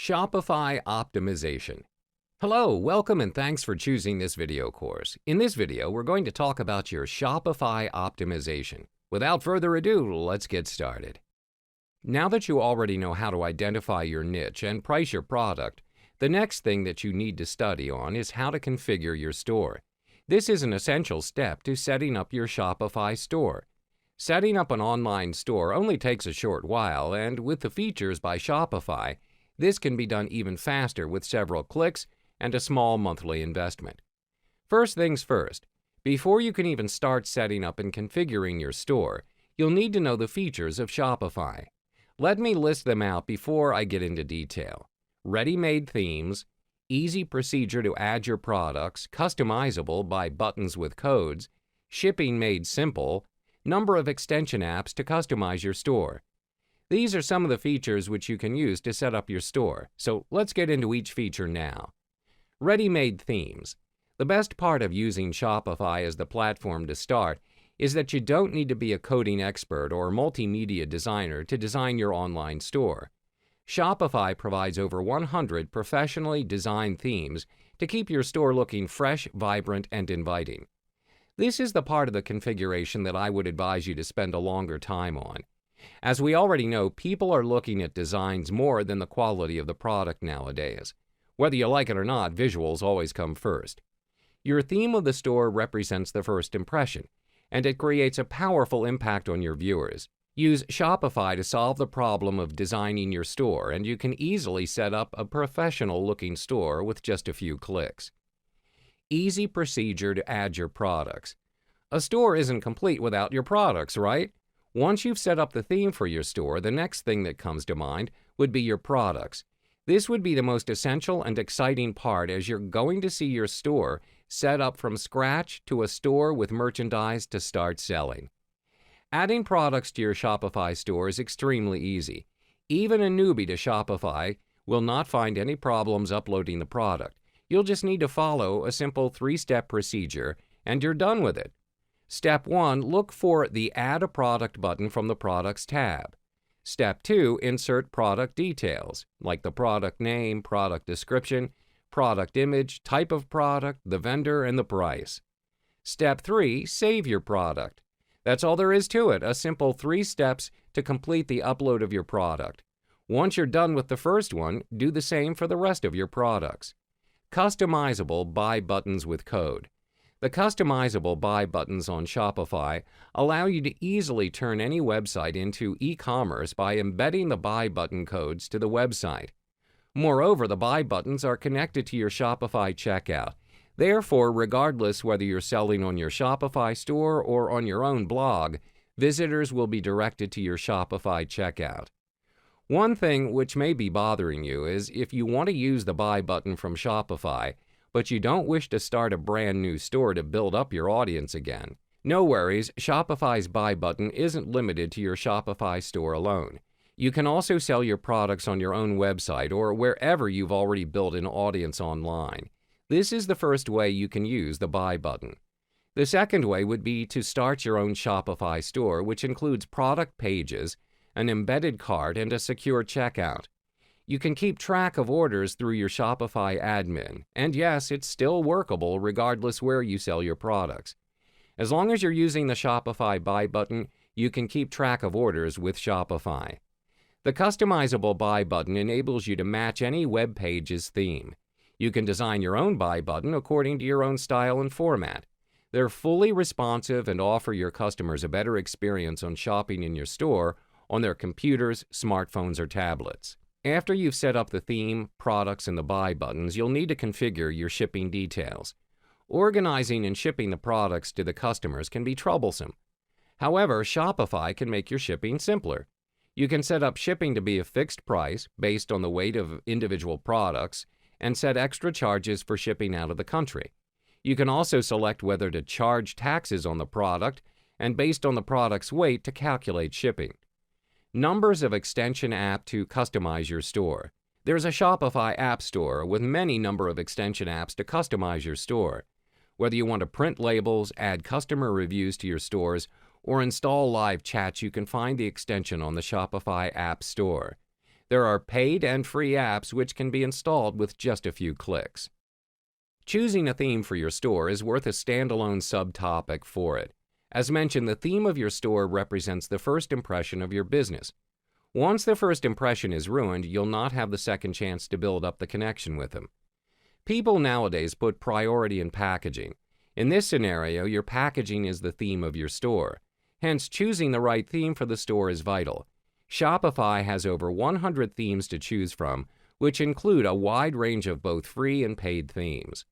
Shopify Optimization. Hello, welcome and thanks for choosing this video course. In this video, we're going to talk about your Shopify optimization. Without further ado, let's get started. Now that you already know how to identify your niche and price your product, the next thing that you need to study on is how to configure your store. This is an essential step to setting up your Shopify store. Setting up an online store only takes a short while, and with the features by Shopify, this can be done even faster with several clicks and a small monthly investment. First things first, before you can even start setting up and configuring your store, you'll need to know the features of Shopify. Let me list them out before I get into detail. Ready-made themes, easy procedure to add your products, customizable by buttons with codes, shipping made simple, number of extension apps to customize your store. These are some of the features which you can use to set up your store, so let's get into each feature now. Ready-made themes. The best part of using Shopify as the platform to start is that you don't need to be a coding expert or multimedia designer to design your online store. Shopify provides over 100 professionally designed themes to keep your store looking fresh, vibrant, and inviting. This is the part of the configuration that I would advise you to spend a longer time on. As we already know, people are looking at designs more than the quality of the product nowadays. Whether you like it or not, visuals always come first. Your theme of the store represents the first impression, and it creates a powerful impact on your viewers. Use Shopify to solve the problem of designing your store, and you can easily set up a professional-looking store with just a few clicks. Easy procedure to add your products. A store isn't complete without your products, right? Once you've set up the theme for your store, the next thing that comes to mind would be your products. This would be the most essential and exciting part, as you're going to see your store set up from scratch to a store with merchandise to start selling. Adding products to your Shopify store is extremely easy. Even a newbie to Shopify will not find any problems uploading the product. You'll just need to follow a simple 3-step procedure and you're done with it. Step 1, look for the Add a Product button from the Products tab. Step 2, insert product details, like the product name, product description, product image, type of product, the vendor, and the price. Step 3, save your product. That's all there is to it, a simple 3 steps to complete the upload of your product. Once you're done with the first one, do the same for the rest of your products. Customizable buy buttons with code. The customizable buy buttons on Shopify allow you to easily turn any website into e-commerce by embedding the buy button codes to the website. Moreover, the buy buttons are connected to your Shopify checkout. Therefore, regardless whether you're selling on your Shopify store or on your own blog, visitors will be directed to your Shopify checkout. One thing which may be bothering you is if you want to use the buy button from Shopify, but you don't wish to start a brand new store to build up your audience again. No worries, Shopify's buy button isn't limited to your Shopify store alone. You can also sell your products on your own website or wherever you've already built an audience online. This is the first way you can use the buy button. The second way would be to start your own Shopify store, which includes product pages, an embedded cart, and a secure checkout. You can keep track of orders through your Shopify admin, and yes, it's still workable regardless where you sell your products. As long as you're using the Shopify buy button, you can keep track of orders with Shopify. The customizable buy button enables you to match any web page's theme. You can design your own buy button according to your own style and format. They're fully responsive and offer your customers a better experience on shopping in your store on their computers, smartphones, or tablets. After you've set up the theme, products, and the buy buttons, you'll need to configure your shipping details. Organizing and shipping the products to the customers can be troublesome. However, Shopify can make your shipping simpler. You can set up shipping to be a fixed price based on the weight of individual products and set extra charges for shipping out of the country. You can also select whether to charge taxes on the product and based on the product's weight to calculate shipping. Numbers of extension app to customize your store. There's a Shopify app store with many number of extension apps to customize your store. Whether you want to print labels, add customer reviews to your stores, or install live chats, you can find the extension on the Shopify App Store. There are paid and free apps which can be installed with just a few clicks. Choosing a theme for your store is worth a standalone subtopic for it. As mentioned, the theme of your store represents the first impression of your business. Once the first impression is ruined, you'll not have the second chance to build up the connection with them. People nowadays put priority in packaging. In this scenario, your packaging is the theme of your store. Hence, choosing the right theme for the store is vital. Shopify has over 100 themes to choose from, which include a wide range of both free and paid themes.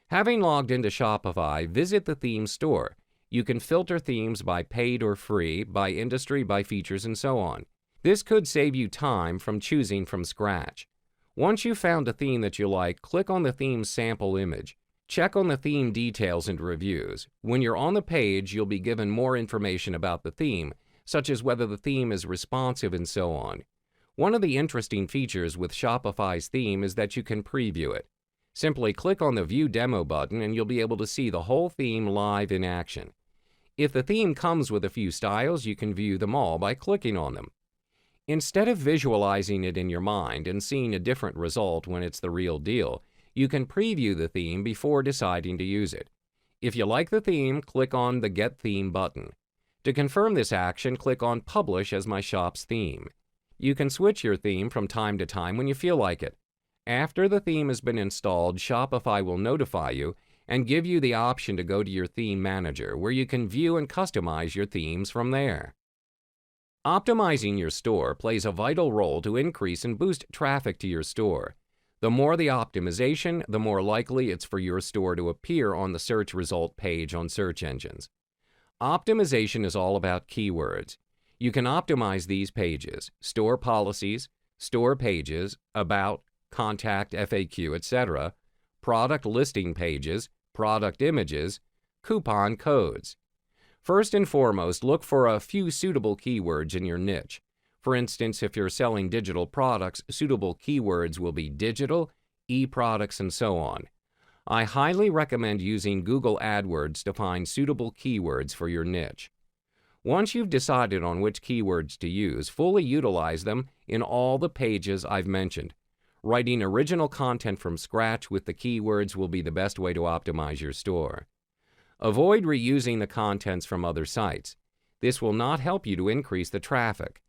Having logged into Shopify, visit the theme store. You can filter themes by paid or free, by industry, by features, and so on. This could save you time from choosing from scratch. Once you've found a theme that you like, click on the theme's sample image. Check on the theme details and reviews. When you're on the page, you'll be given more information about the theme, such as whether the theme is responsive and so on. One of the interesting features with Shopify's theme is that you can preview it. Simply click on the View Demo button and you'll be able to see the whole theme live in action. If the theme comes with a few styles, you can view them all by clicking on them. Instead of visualizing it in your mind and seeing a different result when it's the real deal, you can preview the theme before deciding to use it. If you like the theme, click on the Get Theme button. To confirm this action, click on Publish as my shop's theme. You can switch your theme from time to time when you feel like it. After the theme has been installed, Shopify will notify you and give you the option to go to your theme manager, where you can view and customize your themes from there. Optimizing your store plays a vital role to increase and boost traffic to your store. The more the optimization, the more likely it's for your store to appear on the search result page on search engines. Optimization is all about keywords. You can optimize these pages: store policies, store pages, about, contact, FAQ, etc., product listing pages, product images, coupon codes. First and foremost, look for a few suitable keywords in your niche. For instance, if you're selling digital products, suitable keywords will be digital, e-products, and so on. I highly recommend using Google AdWords to find suitable keywords for your niche. Once you've decided on which keywords to use, fully utilize them in all the pages I've mentioned. Writing original content from scratch with the keywords will be the best way to optimize your store. Avoid reusing the contents from other sites. This will not help you to increase the traffic.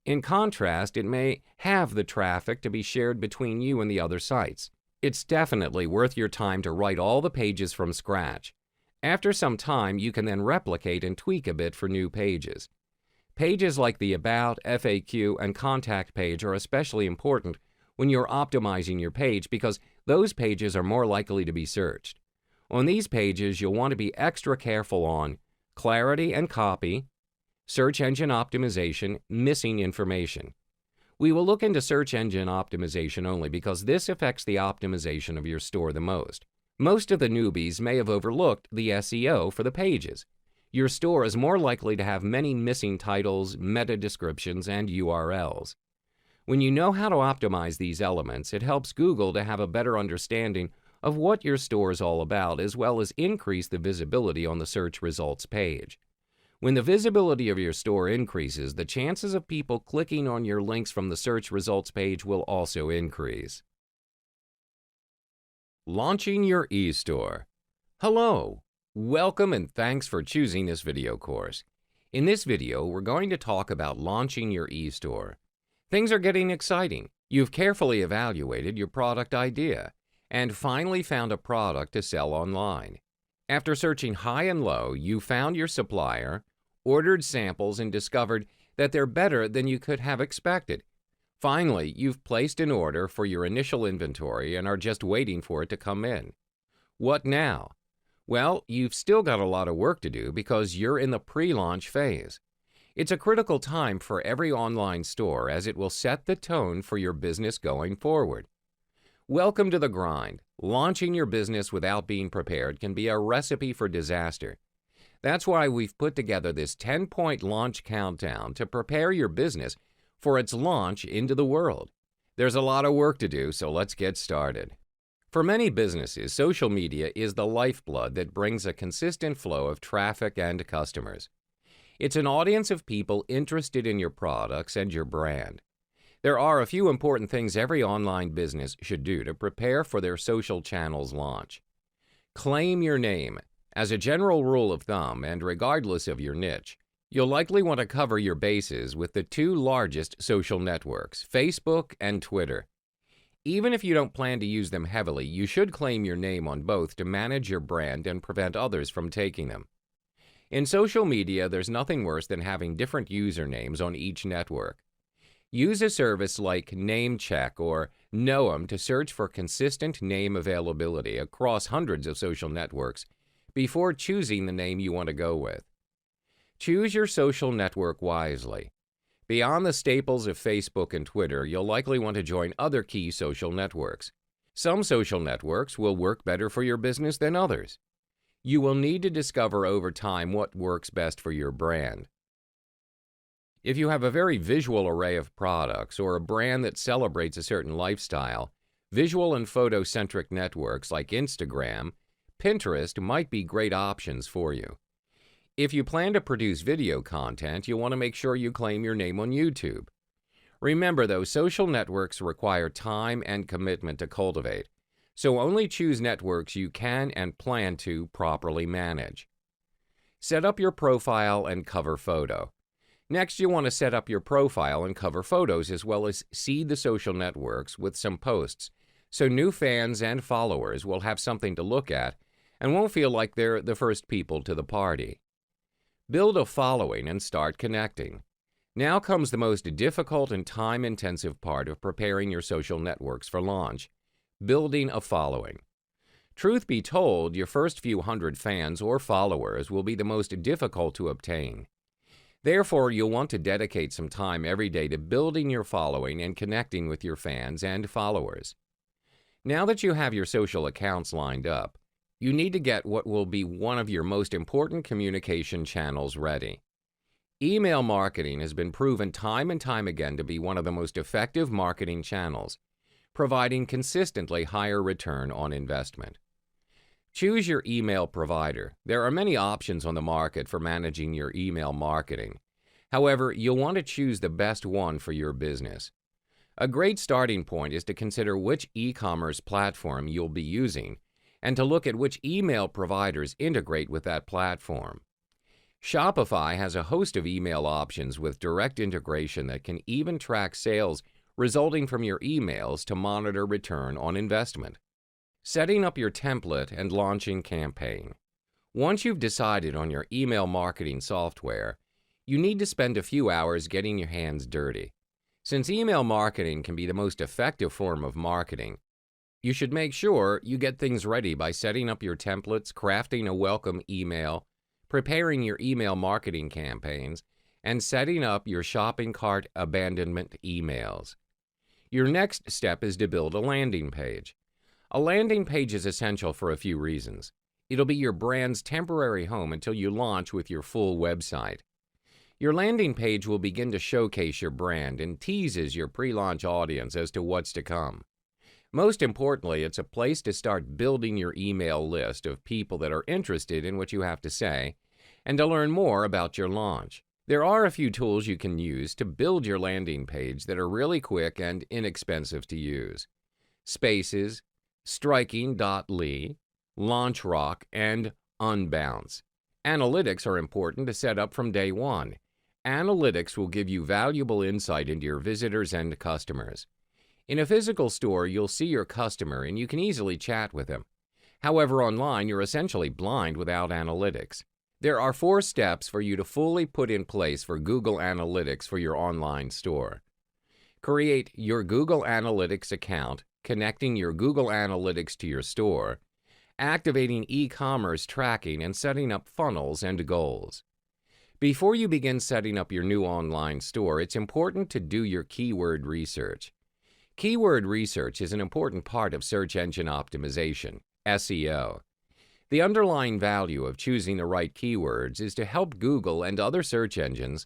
In contrast, it may have the traffic to be shared between you and the other sites. It's definitely worth your time to write all the pages from scratch. After some time, you can then replicate and tweak a bit for new pages. Pages like the About, FAQ, and Contact page are especially important when you're optimizing your page because those pages are more likely to be searched. On these pages, you'll want to be extra careful on clarity and copy, search engine optimization, missing information. We will look into search engine optimization only because this affects the optimization of your store the most. Most of the newbies may have overlooked the SEO for the pages. Your store is more likely to have many missing titles, meta descriptions, and URLs. When you know how to optimize these elements, it helps Google to have a better understanding of what your store is all about, as well as increase the visibility on the search results page. When the visibility of your store increases, the chances of people clicking on your links from the search results page will also increase. Launching your e-store. Hello, welcome and thanks for choosing this video course. In this video, we're going to talk about launching your e-store. Things are getting exciting. You've carefully evaluated your product idea and finally found a product to sell online. After searching high and low, you found your supplier, ordered samples, and discovered that they're better than you could have expected. Finally, you've placed an order for your initial inventory and are just waiting for it to come in. What now? Well, you've still got a lot of work to do because you're in the pre-launch phase. It's a critical time for every online store as it will set the tone for your business going forward. Welcome to the grind. Launching your business without being prepared can be a recipe for disaster. That's why we've put together this 10-point launch countdown to prepare your business for its launch into the world. There's a lot of work to do, so let's get started. For many businesses, social media is the lifeblood that brings a consistent flow of traffic and customers. It's an audience of people interested in your products and your brand. There are a few important things every online business should do to prepare for their social channels launch. Claim your name. As a general rule of thumb, and regardless of your niche, you'll likely want to cover your bases with the two largest social networks, Facebook and Twitter. Even if you don't plan to use them heavily, you should claim your name on both to manage your brand and prevent others from taking them. In social media, there's nothing worse than having different usernames on each network. Use a service like NameCheck or Noam to search for consistent name availability across hundreds of social networks before choosing the name you want to go with. Choose your social network wisely. Beyond the staples of Facebook and Twitter, you'll likely want to join other key social networks. Some social networks will work better for your business than others. You will need to discover over time what works best for your brand. If you have a very visual array of products or a brand that celebrates a certain lifestyle, visual and photo-centric networks like Instagram, Pinterest might be great options for you. If you plan to produce video content, you'll want to make sure you claim your name on YouTube. Remember, though, social networks require time and commitment to cultivate, so only choose networks you can and plan to properly manage. Set up your profile and cover photo. Next, you want to set up your profile and cover photos as well as seed the social networks with some posts, so new fans and followers will have something to look at and won't feel like they're the first people to the party. Build a following and start connecting. Now comes the most difficult and time-intensive part of preparing your social networks for launch: building a following. Truth be told, your first few hundred fans or followers will be the most difficult to obtain. Therefore, you'll want to dedicate some time every day to building your following and connecting with your fans and followers. Now that you have your social accounts lined up, you need to get what will be one of your most important communication channels ready. Email marketing has been proven time and time again to be one of the most effective marketing channels, providing consistently higher return on investment. Choose your email provider. There are many options on the market for managing your email marketing. However, you'll want to choose the best one for your business. A great starting point is to consider which e-commerce platform you'll be using and to look at which email providers integrate with that platform. Shopify has a host of email options with direct integration that can even track sales resulting from your emails to monitor return on investment. Setting up your template and launching campaign. Once you've decided on your email marketing software, you need to spend a few hours getting your hands dirty. Since email marketing can be the most effective form of marketing, you should make sure you get things ready by setting up your templates, crafting a welcome email, preparing your email marketing campaigns, and setting up your shopping cart abandonment emails. Your next step is to build a landing page. A landing page is essential for a few reasons. It'll be your brand's temporary home until you launch with your full website. Your landing page will begin to showcase your brand and teases your pre-launch audience as to what's to come. Most importantly, it's a place to start building your email list of people that are interested in what you have to say and to learn more about your launch. There are a few tools you can use to build your landing page that are really quick and inexpensive to use. Spaces, Striking.ly, LaunchRock, and Unbounce. Analytics are important to set up from day one. Analytics will give you valuable insight into your visitors and customers. In a physical store, you'll see your customer and you can easily chat with him. However, online, you're essentially blind without analytics. There are 4 steps for you to fully put in place for Google Analytics for your online store. Create your Google Analytics account, connecting your Google Analytics to your store, activating e-commerce tracking, and setting up funnels and goals. Before you begin setting up your new online store, it's important to do your keyword research. Keyword research is an important part of search engine optimization, SEO. The underlying value of choosing the right keywords is to help Google and other search engines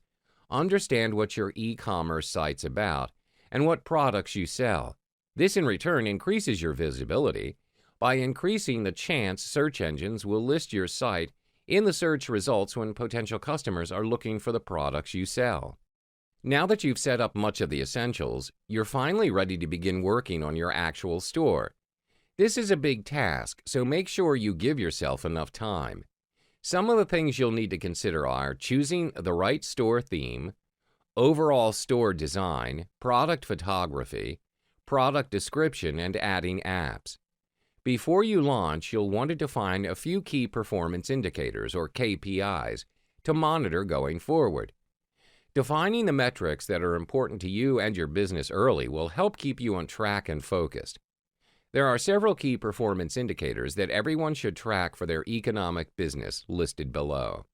understand what your e-commerce site's about and what products you sell. This in return increases your visibility by increasing the chance search engines will list your site in the search results when potential customers are looking for the products you sell. Now that you've set up much of the essentials, you're finally ready to begin working on your actual store. This is a big task, so make sure you give yourself enough time. Some of the things you'll need to consider are choosing the right store theme, overall store design, product photography, product description, and adding apps. Before you launch, you'll want to define a few key performance indicators, or KPIs, to monitor going forward. Defining the metrics that are important to you and your business early will help keep you on track and focused. There are several key performance indicators that everyone should track for their economic business listed below.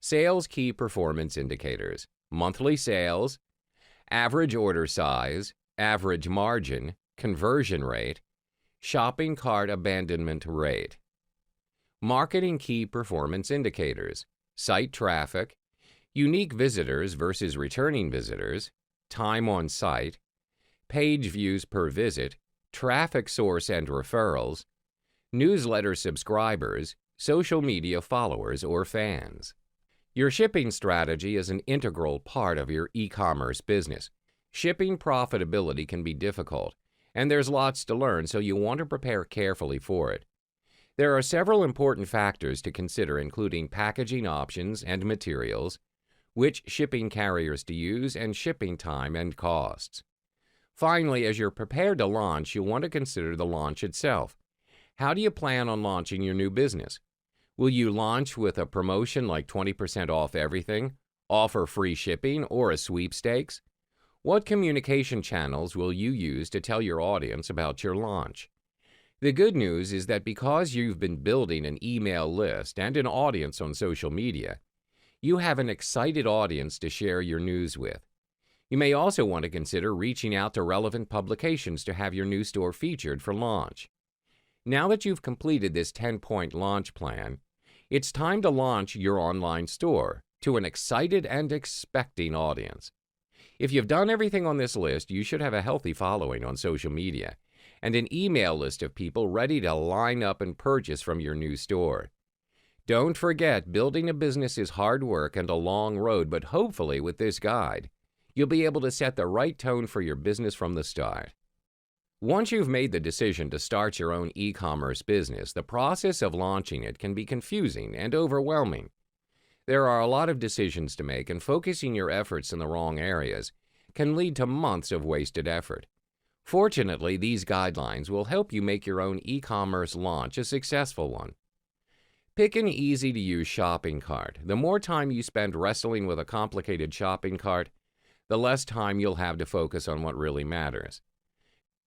Sales key performance indicators: monthly sales, average order size, average margin, conversion rate, shopping cart abandonment rate. Marketing key performance indicators: site traffic, unique visitors versus returning visitors, time on site, page views per visit, traffic source and referrals, newsletter subscribers, social media followers or fans. Your shipping strategy is an integral part of your e-commerce business. Shipping profitability can be difficult, and there's lots to learn, so you want to prepare carefully for it. There are several important factors to consider, including packaging options and materials, which shipping carriers to use, and shipping time and costs. Finally, as you're prepared to launch, you'll want to consider the launch itself. How do you plan on launching your new business? Will you launch with a promotion like 20% off everything, offer free shipping, or a sweepstakes? What communication channels will you use to tell your audience about your launch? The good news is that because you've been building an email list and an audience on social media, you have an excited audience to share your news with. You may also want to consider reaching out to relevant publications to have your new store featured for launch. Now that you've completed this 10-point launch plan, it's time to launch your online store to an excited and expecting audience. If you've done everything on this list, you should have a healthy following on social media and an email list of people ready to line up and purchase from your new store. Don't forget, building a business is hard work and a long road, but hopefully with this guide, you'll be able to set the right tone for your business from the start. Once you've made the decision to start your own e-commerce business, the process of launching it can be confusing and overwhelming. There are a lot of decisions to make, and focusing your efforts in the wrong areas can lead to months of wasted effort. Fortunately, these guidelines will help you make your own e-commerce launch a successful one. Pick an easy-to-use shopping cart. The more time you spend wrestling with a complicated shopping cart, the less time you'll have to focus on what really matters: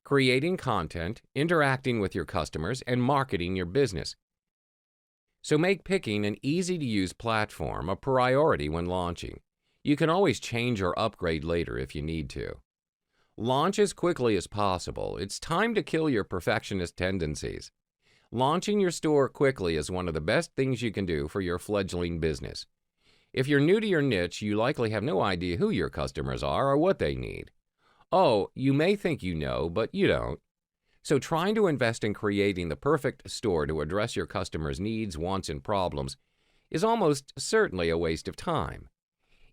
creating content, interacting with your customers, and marketing your business. So make picking an easy-to-use platform a priority when launching. You can always change or upgrade later if you need to. Launch as quickly as possible. It's time to kill your perfectionist tendencies. Launching your store quickly is one of the best things you can do for your fledgling business. If you're new to your niche, you likely have no idea who your customers are or what they need. Oh, you may think you know, but you don't. So trying to invest in creating the perfect store to address your customers' needs, wants, and problems is almost certainly a waste of time.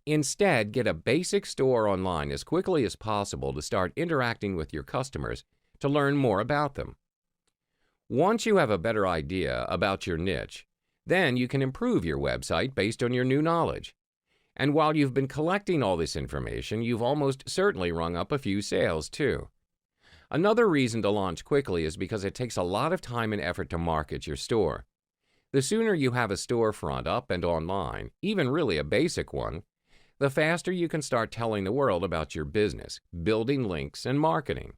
Instead, get a basic store online as quickly as possible to start interacting with your customers to learn more about them. Once you have a better idea about your niche, then you can improve your website based on your new knowledge. And while you've been collecting all this information, you've almost certainly rung up a few sales too. Another reason to launch quickly is because it takes a lot of time and effort to market your store. The sooner you have a storefront up and online, even really a basic one, the faster you can start telling the world about your business, building links, and marketing.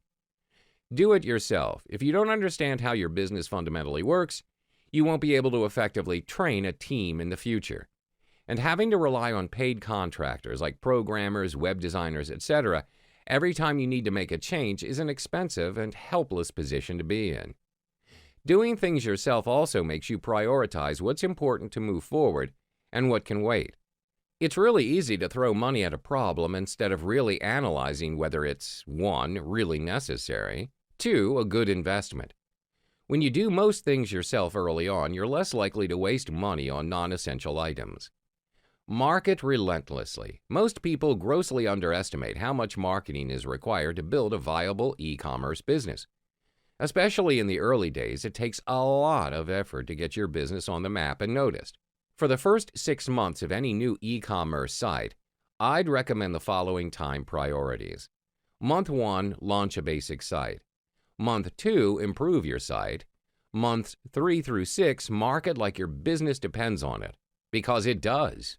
Do it yourself. If you don't understand how your business fundamentally works, you won't be able to effectively train a team in the future. And having to rely on paid contractors like programmers, web designers, etc., every time you need to make a change is an expensive and helpless position to be in. Doing things yourself also makes you prioritize what's important to move forward and what can wait. It's really easy to throw money at a problem instead of really analyzing whether it's 1, really necessary, 2, a good investment. When you do most things yourself early on, you're less likely to waste money on non-essential items. Market relentlessly. Most people grossly underestimate how much marketing is required to build a viable e-commerce business. Especially in the early days, it takes a lot of effort to get your business on the map and noticed. For the first 6 months of any new e-commerce site, I'd recommend the following time priorities. Month 1, launch a basic site. Month 2, improve your site. Months 3 through 6, market like your business depends on it, because it does.